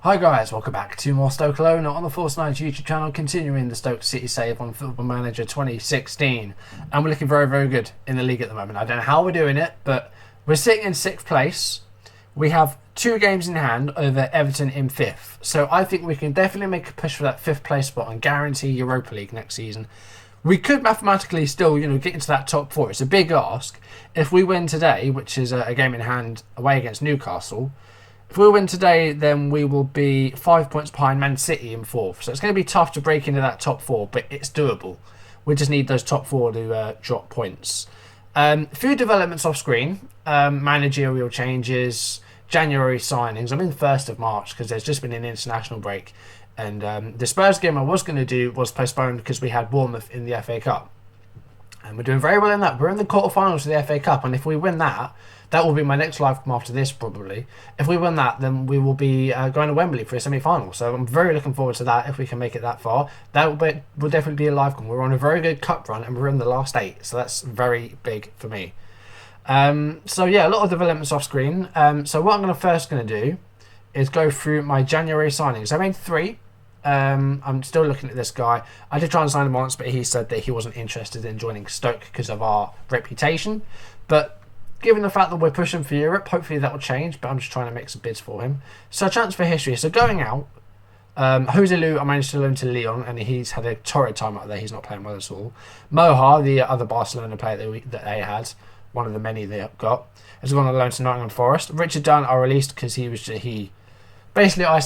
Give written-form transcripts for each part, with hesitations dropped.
Hi guys, welcome back to more Stokelona on the Force 9 YouTube channel, continuing the Stoke City save on Football Manager 2016. And we're looking very, very good in the league at the moment. I don't know how we're doing it, but we're sitting in 6th place. We have 2 games in hand over Everton in 5th. So I think we can definitely make a push for that 5th place spot and guarantee Europa League next season. We could mathematically still, get into that top 4. It's a big ask. If we win today, which is a game in hand away against Newcastle, if we win today, then we will be 5 points behind Man City in 4th. So it's going to be tough to break into that top 4, but it's doable. We just need those top 4 to drop points. A few developments off screen, managerial changes, January signings. I'm in 1st of March because there's just been an international break. And the Spurs game I was going to do was postponed because we had Bournemouth in the FA Cup. And we're doing very well in that. We're in the quarterfinals of the FA Cup. And if we win that, that will be my next live come after this probably. If we win that, then we will be going to Wembley for a semi-final. So I'm very looking forward to that if we can make it that far. That will definitely be a live come. We're on a very good cup run and we're in the last 8. So that's very big for me. So yeah, a lot of developments off screen. So what I'm first going to do is go through my January signings. I made 3. I'm still looking at this guy. I did try and sign him once, but he said that he wasn't interested in joining Stoke because of our reputation. But given the fact that we're pushing for Europe, hopefully that will change. But I'm just trying to make some bids for him. So transfer history. So going out, Jose Lu, I managed to loan to Lyon, and he's had a torrid time out there. He's not playing well at all. Moha, the other Barcelona player that they had, one of the many they got, has gone on loan to Nottingham Forest. Richard Dunn I released because basically, I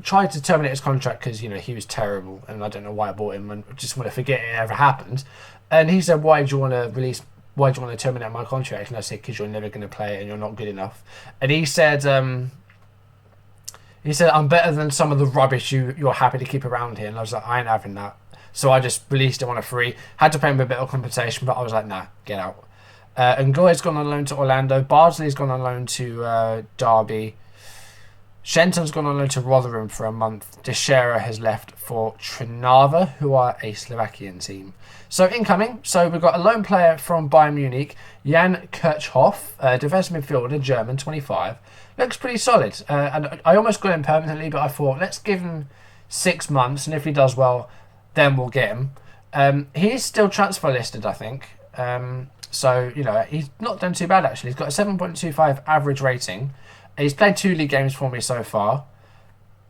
tried to terminate his contract because he was terrible, and I don't know why I bought him, and just want to forget it ever happened. And he said, "Why do you want to terminate my contract?" And I said, "Because you're never going to play it, and you're not good enough." And he said, "I'm better than some of the rubbish you're happy to keep around here." And I was like, "I ain't having that." So I just released him on a free. Had to pay him a bit of compensation, but I was like, "Nah, get out." And Goy's gone on loan to Orlando. Bardsley's gone on loan to Derby. Shenton's gone on loan to Rotherham for a month. Teixeira has left for Trnava, who are a Slovakian team. So incoming, we've got a lone player from Bayern Munich, Jan Kirchhoff, defensive midfielder, German, 25. Looks pretty solid. And I almost got him permanently, but I thought, let's give him 6 months, and if he does well, then we'll get him. He is still transfer listed, I think. So, he's not done too bad, actually. He's got a 7.25 average rating. He's played 2 league games for me so far,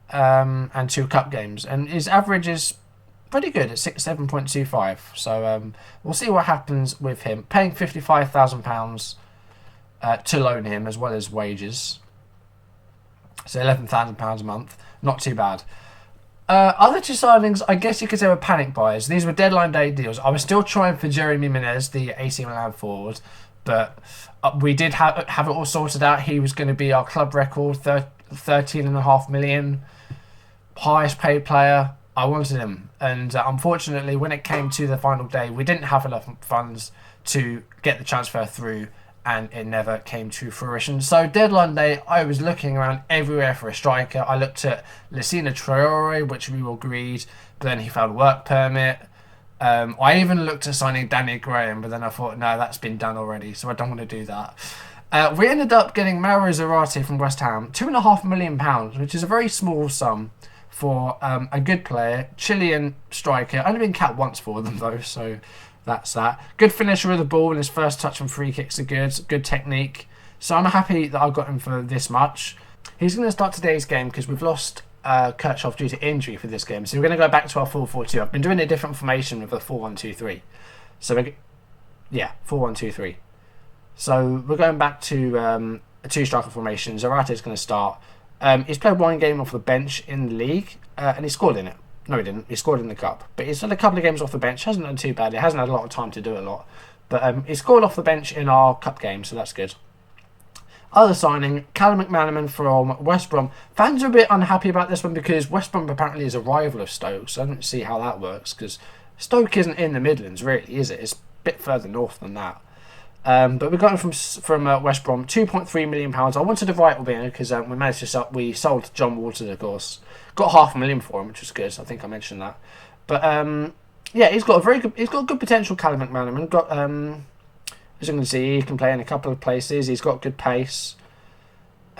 and 2 cup games, and his average is pretty good at 7.25. So we'll see what happens with him. Paying £55,000 to loan him as well as wages, so £11,000 a month. Not too bad. Other 2 signings, I guess you could say, were panic buys. These were deadline day deals. I was still trying for Jeremy Menez, the AC Milan forward, but we did have it all sorted out. He was going to be our club record, 13.5 million, highest paid player. I wanted him, and unfortunately, when it came to the final day, we didn't have enough funds to get the transfer through, and it never came to fruition. So deadline day, I was looking around everywhere for a striker. I looked at Lucina Traore, which we all agreed, but then he found a work permit. I even looked at signing Danny Graham, but then I thought, no, that's been done already, so I don't want to do that. We ended up getting Mauro Zarate from West Ham, £2.5 million, which is a very small sum for a good player, Chilean striker. Only been capped once for them though, so that's that. Good finisher with the ball, and his first touch and free kicks are good technique. So I'm happy that I got him for this much. He's going to start today's game because we've lost Kirchhoff due to injury for this game, so we're going to go back to our 4-4-2. I've been doing a different formation with a 4-1-2-3. So 4-1-2-3. So we're going back to a 2-striker formation. Zarate is going to start. He's played 1 game off the bench in the league, and he scored in it. No, he didn't. He scored in the cup, but he's had a couple of games off the bench. Hasn't done too bad. He hasn't had a lot of time to do a lot, but he scored off the bench in our cup game, so that's good. Other signing, Callum McManaman from West Brom. Fans are a bit unhappy about this one because West Brom apparently is a rival of Stoke, so I don't see how that works because Stoke isn't in the Midlands, really, is it? It's a bit further north than that. But we got him from West Brom, £2.3 million. I wanted a right winger because we sold John Waters, of course. Got £500,000 for him, which was good. I think I mentioned that. But yeah, he's got good potential. Callum McManaman as you can see, he can play in a couple of places. He's got good pace.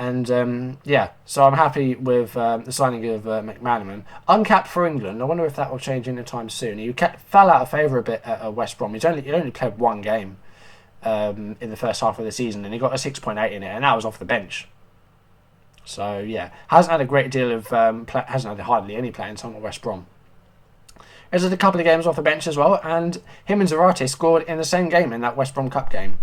And yeah, so I'm happy with the signing of McManaman. Uncapped for England. I wonder if that will change anytime soon. He fell out of favour a bit at West Brom. He only played one game in the first half of the season, and he got a 6.8 in it, and that was off the bench. So yeah, hasn't had a great deal of hasn't had hardly any playing time at West Brom. There's a couple of games off the bench as well, and him and Zarate scored in the same game in that West Brom Cup game.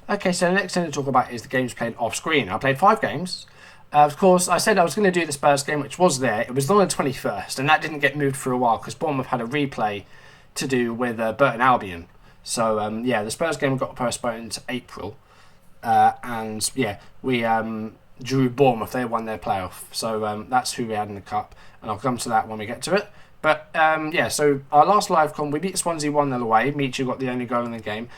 Okay, so the next thing to talk about is the games played off screen. I played 5 games. Of course, I said I was going to do the Spurs game, which was there. It was on the 21st, and that didn't get moved for a while because Bournemouth had a replay to do with Burton Albion. So, yeah, the Spurs game got postponed to April. And, yeah, we drew Bournemouth. They won their playoff. So, that's who we had in the Cup. And I'll come to that when we get to it. But, yeah, so our last live con, we beat Swansea 1-0 away. Michu got the only goal in the game.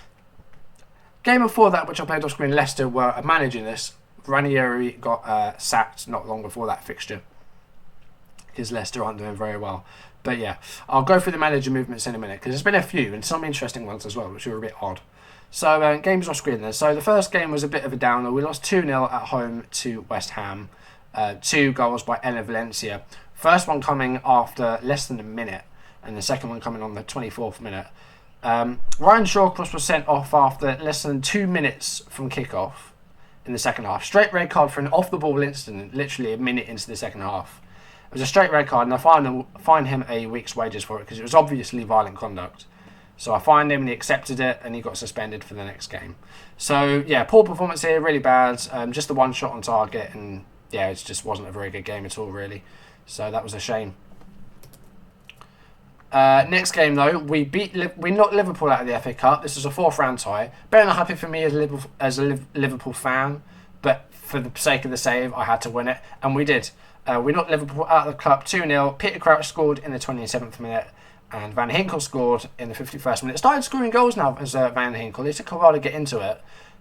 Game before that, which I played off screen, Leicester were managing this. Ranieri got sacked not long before that fixture because Leicester aren't doing very well. But yeah, I'll go through the manager movements in a minute because there's been a few and some interesting ones as well, which are a bit odd. So games off screen then. So the first game was a bit of a downer. We lost 2-0 at home to West Ham. 2 goals by Enner Valencia. First one coming after less than a minute, and the second one coming on the 24th minute. Ryan Shawcross was sent off after less than 2 minutes from kickoff in the second half. Straight red card for an off-the-ball incident, literally a minute into the second half. It was a straight red card, and I fined him a week's wages for it because it was obviously violent conduct. So I fined him, and he accepted it, and he got suspended for the next game. So, yeah, poor performance here, really bad. Just the one shot on target, and, yeah, it just wasn't a very good game at all, really. So that was a shame. Next game though, we knocked Liverpool out of the FA Cup. This was a 4th round tie. Better not happy for me as a Liverpool fan, but for the sake of the save, I had to win it, and we did. We knocked Liverpool out of the cup 2-0. Peter Crouch scored in the 27th minute, and Van Hinkel scored in the 51st minute. Started scoring goals now as Van Hinkel. It took a while to get into it,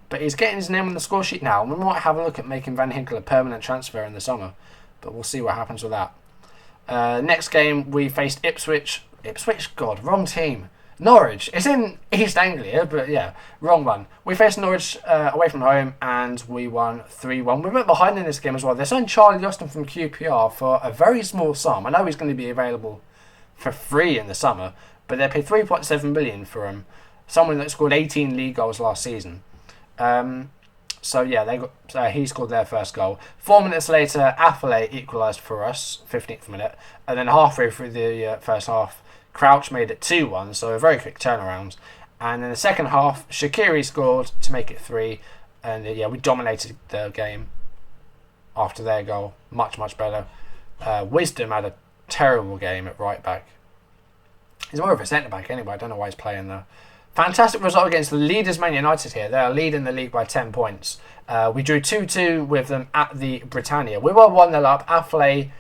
but he's getting his name on the score sheet now, and we might have a look at making Van Hinkel a permanent transfer in the summer, but we'll see what happens with that. Next game, we faced Ipswich. God, wrong team. Norwich. It's in East Anglia, but yeah, wrong one. We faced Norwich away from home, and we won 3-1. We went behind in this game as well. They signed Charlie Austin from QPR for a very small sum. I know he's going to be available for free in the summer, but they paid $3.7 million for him. Someone that scored 18 league goals last season. So yeah, he scored their first goal. 4 minutes later, Affalay equalised for us, 15th minute, and then halfway through the first half, Crouch made it 2-1, so a very quick turnaround. And in the second half, Shaqiri scored to make it 3, and yeah, we dominated the game after their goal, much better. Wisdom had a terrible game at right back. He's more of a centre back anyway. I don't know why he's playing there. Fantastic result against the leaders Man United here. They are leading the league by 10 points. We drew 2-2 with them at the Britannia. We were 1-0 up. Affalay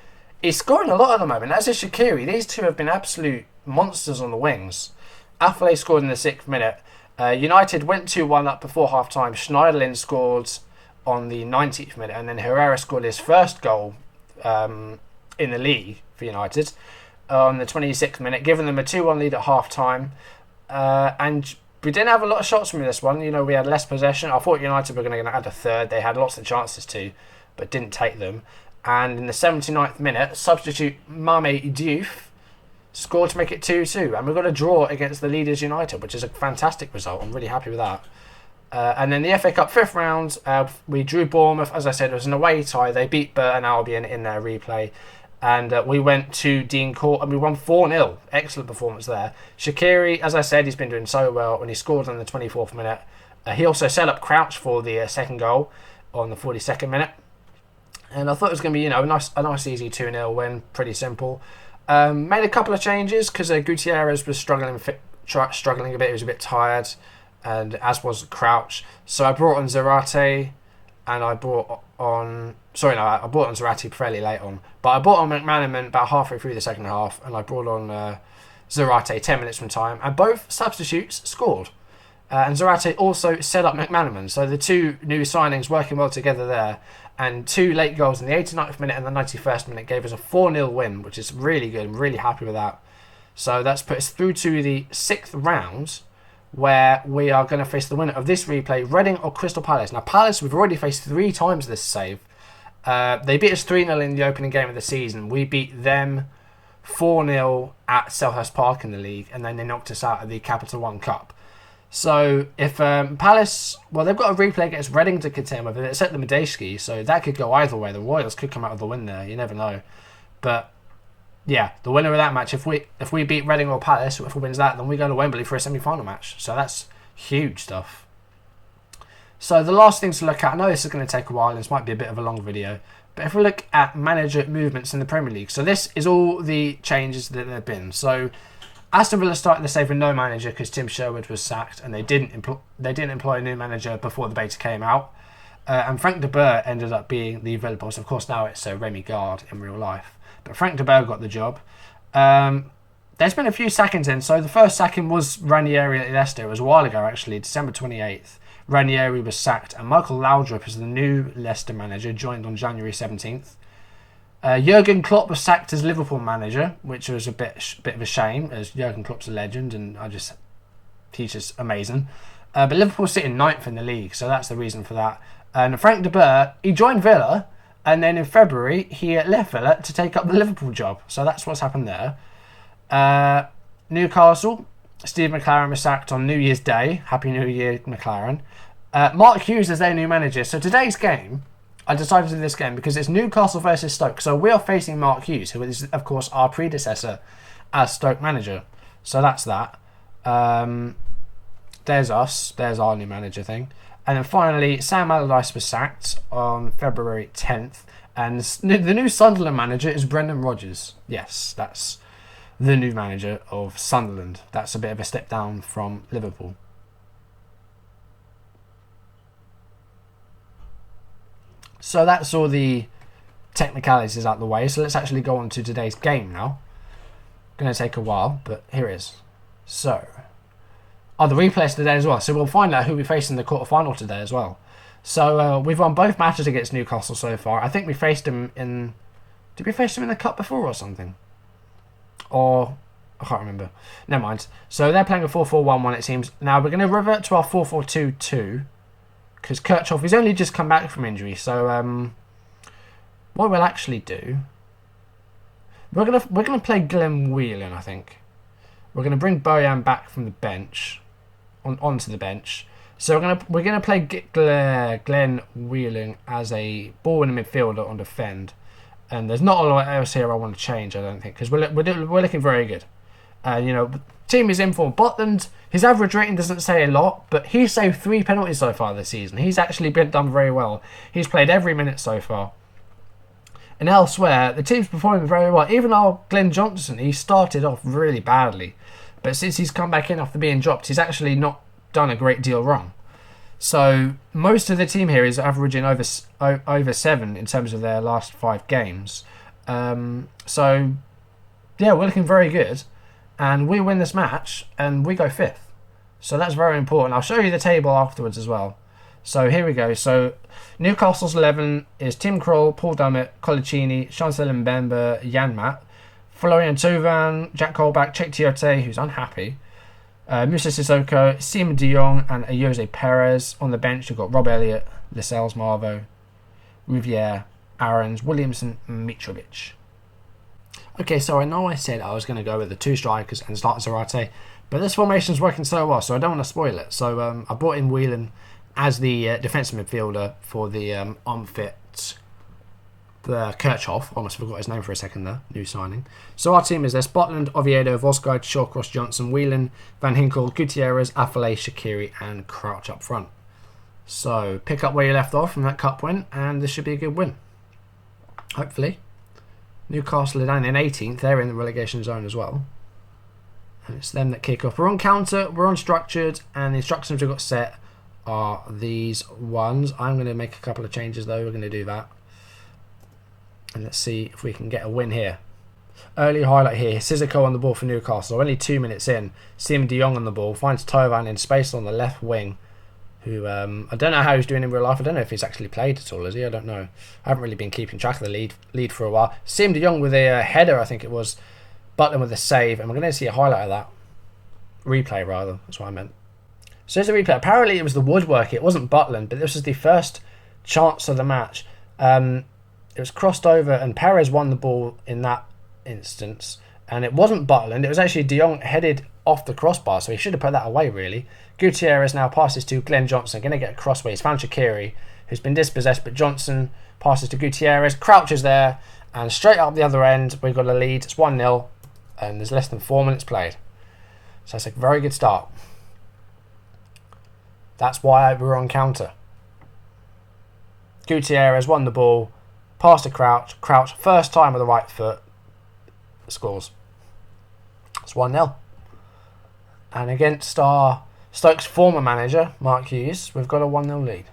is scoring a lot at the moment. As is Shaqiri. These two have been absolute monsters on the wings. Affalay scored in the 6th minute. United went 2-1 up before half-time. Schneiderlin scored on the 90th minute, and then Herrera scored his first goal in the league for United on the 26th minute, giving them a 2-1 lead at half-time. And we didn't have a lot of shots from this one. You know, we had less possession. I thought United were going to add a third. They had lots of chances to, but didn't take them. And in the 79th minute, substitute Mame Diouf scored to make it 2-2. And we got a draw against the leaders United, which is a fantastic result. I'm really happy with that. And then the FA Cup 5th round, we drew Bournemouth. As I said, it was an away tie. They beat Burton Albion in their replay. And we went to Dean Court and we won 4-0. Excellent performance there. Shaqiri, as I said, he's been doing so well when he scored on the 24th minute. He also set up Crouch for the second goal on the 42nd minute. And I thought it was going to be, a nice easy 2-0 win. Pretty simple. Made a couple of changes because Gutierrez was struggling a bit. He was a bit tired, and as was Crouch. So I brought on Zarate, and I brought on Zarate fairly late on. But I brought on McManaman about halfway through the second half, and I brought on Zarate 10 minutes from time, and both substitutes scored. And Zarate also set up McManaman. So the two new signings working well together there. And 2 late goals in the 89th minute and the 91st minute gave us a 4-0 win, which is really good. I'm really happy with that. So that's put us through to the 6th round, where we are going to face the winner of this replay, Reading or Crystal Palace. Now, Palace, we've already faced 3 times this save. They beat us 3-0 in the opening game of the season. We beat them 4-0 at Selhurst Park in the league, and then they knocked us out of the Capital One Cup. So if Palace, well, they've got a replay against Reading to contend with. It's at the Medeski, so that could go either way. The Royals could come out with the win there. You never know. But yeah, the winner of that match, if we beat Reading or Palace, whoever wins that, then we go to Wembley for a semi-final match. So that's huge stuff. So the last thing to look at, I know this is going to take a while, and this might be a bit of a long video, but if we look at manager movements in the Premier League, so this is all the changes that there have been. So Aston Villa started the save with no manager because Tim Sherwood was sacked, and they didn't employ a new manager before the beta came out. And Frank de Boer ended up being the Villa boss. Of course, now it's Remy Gard in real life. But Frank de Boer got the job. There's been a few sackings in. So the first sacking was Ranieri at Leicester. It was a while ago, actually, December 28th. Ranieri was sacked, and Michael Laudrup, as the new Leicester manager, joined on January 17th. Jurgen Klopp was sacked as Liverpool manager, which was a bit of a shame, as Jurgen Klopp's a legend, and he's just amazing. But Liverpool sitting 9th in the league, so that's the reason for that. And Frank de Boer, he joined Villa, and then in February he left Villa to take up the Liverpool job. So that's what's happened there. Newcastle, Steve McLaren was sacked on New Year's Day. Happy New Year, McLaren. Mark Hughes is their new manager. So today's game, I decided to do this game because it's Newcastle versus Stoke. So we are facing Mark Hughes, who is, of course, our predecessor as Stoke manager. So that's that. There's us. There's our new manager thing. And then finally, Sam Allardyce was sacked on February 10th. And the new Sunderland manager is Brendan Rodgers. Yes, that's the new manager of Sunderland. That's a bit of a step down from Liverpool. So that's all the technicalities out the way. So let's actually go on to today's game now. Going to take a while, but here it is. So, the replays today as well. So we'll find out who we face in the quarterfinal today as well. So we've won both matches against Newcastle so far. I think we faced them in... Did we face them in the cup before or something? Or... I can't remember. Never mind. So they're playing a 4-4-1-1 it seems. Now we're going to revert to our 4-4-2-2. Because Kirchhoff has only just come back from injury. So what we'll actually do... We're gonna play Glenn Whelan, I think. We're going to bring Bojan back from the bench. Onto the bench. So we're gonna play Glenn Whelan as a ball-winning midfielder on defend, and there's not a lot else here I want to change. I don't think because we're looking very good. Team is in form. Botland, his average rating doesn't say a lot, but he's saved 3 penalties so far this season. He's actually done very well. He's played every minute so far. And elsewhere, the team's performing very well. Even our Glenn Johnson, he started off really badly. But since he's come back in after being dropped, he's actually not done a great deal wrong. So most of the team here is averaging over 7 in terms of their last 5 games. So yeah, we're looking very good. And we win this match and we go 5th. So that's very important. I'll show you the table afterwards as well. So here we go. So Newcastle's 11 is Tim Krul, Paul Dummett, Colaccini, Chancel Mbemba, Janmat, Florian Thauvin, Jack Colback, Cheick Tiote, who's unhappy, Moussa Sissoko, Sim de Jong, and Jose Perez. On the bench, you've got Rob Elliott, Lascelles, Marvo, Riviere, Aarons, Williamson, and Mitrovic. Okay, so I know I said I was going to go with the 2 strikers and start Zarate, but this formation's working so well, so I don't want to spoil it. So I brought in Whelan as the defensive midfielder for the unfit Kirchhoff. Almost forgot his name for a second there. New signing. So our team is there: Spotland, Oviedo, Vosguide, Shawcross, Johnson, Whelan, Van Hinkel, Gutierrez, Affalay, Shaqiri, and Crouch up front. So pick up where you left off from that cup win, and this should be a good win. Hopefully. Newcastle are down in 18th. They're in the relegation zone as well. And it's them that kick off. We're on counter, we're on structured, and the instructions we've got set are these ones. I'm going to make a couple of changes though. We're going to do that. And let's see if we can get a win here. Early highlight here. Sissoko on the ball for Newcastle. Only 2 minutes in. Sim de Jong on the ball. Finds Thauvin in space on the left wing. Who, I don't know how he's doing in real life. I don't know if he's actually played at all, has he? I don't know. I haven't really been keeping track of the lead for a while. Sim de Jong with a header, I think it was. Butland with a save. And we're going to see a highlight of that. Replay, rather. That's what I meant. So here's the replay. Apparently it was the woodwork. It wasn't Butland, but this was the first chance of the match. It was crossed over and Perez won the ball in that instance. And it wasn't Butland. It was actually De Jong headed off the crossbar, so he should have put that away, really. Gutierrez now passes to Glenn Johnson. Going to get a crossway. He's found Shaqiri, who's been dispossessed, but Johnson passes to Gutierrez. Crouches there, and straight up the other end, we've got a lead. It's 1-0, and there's less than 4 minutes played. So that's a very good start. That's why we're on counter. Gutierrez won the ball, passed to Crouch. Crouch, first time with the right foot, scores. It's 1-0. And against our Stoke's former manager, Mark Hughes, we've got a 1-0 lead.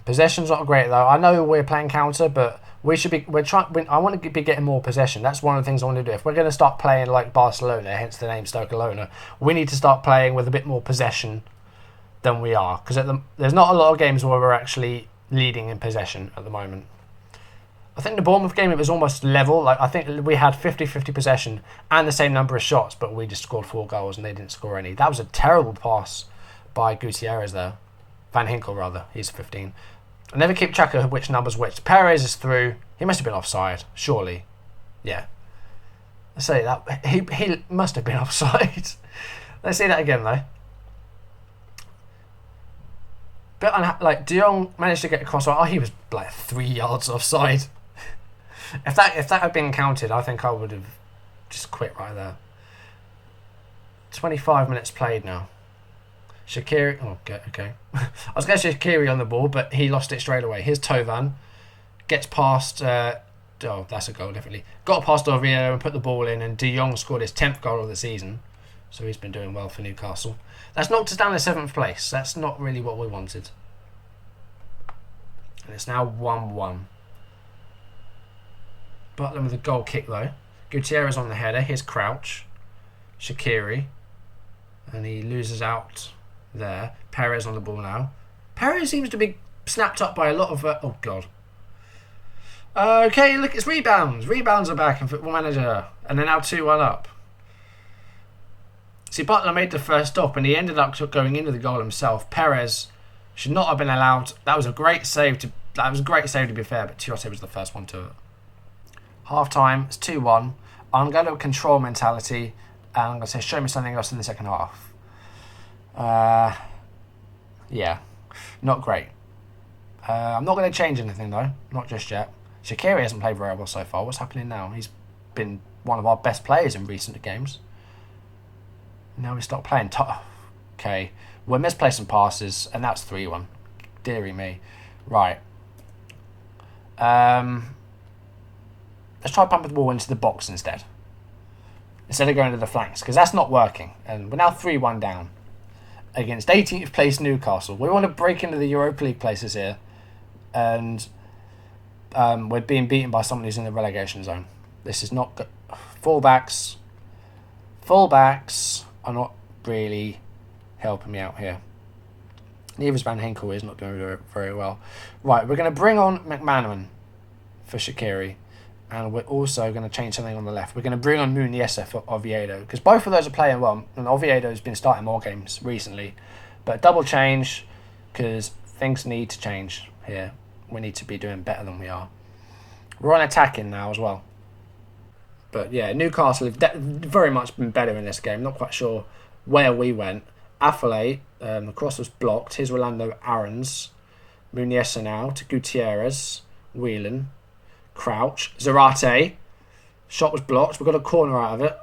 Possession's not great though. I know we're playing counter, but we should be. I want to be getting more possession. That's one of the things I want to do. If we're going to start playing like Barcelona, hence the name Stokelona, we need to start playing with a bit more possession than we are. Because there's not a lot of games where we're actually leading in possession at the moment. I think the Bournemouth game, it was almost level. Like I think we had 50-50 possession and the same number of shots, but we just scored 4 goals and they didn't score any. That was a terrible pass by Gutierrez there. Van Hinkel, rather. He's 15. I never keep track of which number's which. Perez is through. He must have been offside, surely. Yeah. Let's say that. He must have been offside. Let's see that again, though. But like De Jong managed to get across. Oh, he was like 3 yards offside. If that had been counted, I think I would have just quit right there. 25 minutes played now. Shaqiri, okay. I was going to say Shaqiri on the ball, but he lost it straight away. Here's Tovan. Gets past, that's a goal, definitely. Got past Oviedo and put the ball in, and De Jong scored his 10th goal of the season. So he's been doing well for Newcastle. That's knocked us down to 7th place. That's not really what we wanted. And it's now 1-1. Butland with a goal kick, though. Gutierrez on the header. Here's Crouch. Shaqiri. And he loses out there. Perez on the ball now. Perez seems to be snapped up by a lot of... oh, God. Okay, look, it's rebounds. Rebounds are back in Football Manager. And they're now 2-1 up. See, Butler made the first stop and he ended up going into the goal himself. Perez should not have been allowed. That was a great save to be fair, but Tiote was the first one to it. Half time, it's 2-1. I'm going to control mentality and I'm going to say show me something else in the second half. Yeah, not great. I'm not going to change anything though, not just yet. Shaqiri hasn't played very well so far. What's happening now? He's been one of our best players in recent games. Now we stop playing. Okay, we're misplacing passes, and that's 3-1. Deary me. Right. Let's try pumping the ball into the box instead of going to the flanks, because that's not working. And we're now 3-1 down against 18th place Newcastle. We want to break into the Europa League places here, and we're being beaten by someone who's in the relegation zone. This is not good. Fullbacks are not really helping me out here. Neither is Van Hinkel, is not doing very well. Right, we're going to bring on McManaman for Shaqiri. And we're also going to change something on the left. We're going to bring on Muniesa for Oviedo. Because both of those are playing well. And Oviedo's been starting more games recently. But double change, because things need to change here. We need to be doing better than we are. We're on attacking now as well. But yeah, Newcastle have very much been better in this game. Not quite sure where we went. Affalay, the cross was blocked. Here's Rolando Aarons. Muniesa now to Gutierrez. Whelan. Crouch. Zarate. Shot was blocked. We got a corner out of it.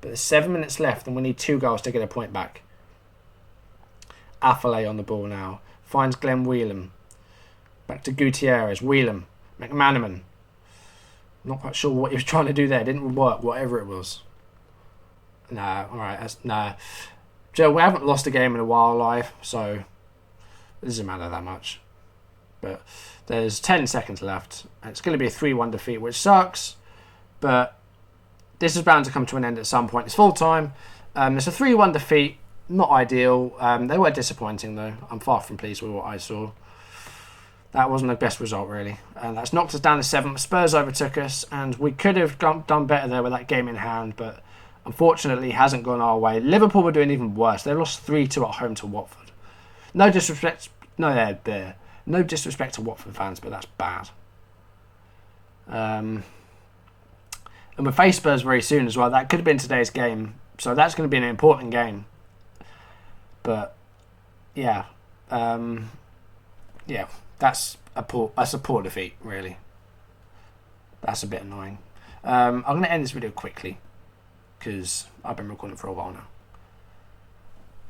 But there's 7 minutes left and we need 2 goals to get a point back. Affalay on the ball now. Finds Glenn Whelan. Back to Gutierrez. Whelan. McManaman. Not quite sure what he was trying to do there. Didn't work, whatever it was. Nah, alright. Nah. Joe, we haven't lost a game in a while live, so it doesn't matter that much. But there's 10 seconds left. And it's going to be a 3-1 defeat, which sucks. But this is bound to come to an end at some point. It's full time. It's a 3-1 defeat. Not ideal. They were disappointing, though. I'm far from pleased with what I saw. That wasn't the best result, really. And that's knocked us down to 7th. Spurs overtook us, and we could have done better there with that game in hand. But Unfortunately, hasn't gone our way. Liverpool were doing even worse. They lost 3-2 at home to Watford. No disrespect. No, they're no disrespect to Watford fans, but that's bad. And we face Spurs very soon as well. That could have been today's game, so that's going to be an important game. But yeah, yeah, that's a poor defeat, really. That's a bit annoying. I'm going to end this video quickly because I've been recording for a while now,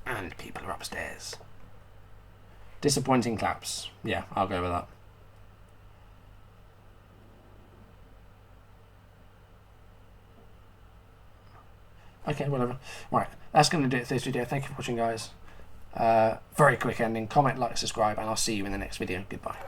and people are upstairs. Disappointing claps. Yeah, I'll go with that. Okay, whatever. Right, that's going to do it for this video. Thank you for watching, guys. Very quick ending. Comment, like, subscribe, and I'll see you in the next video. Goodbye.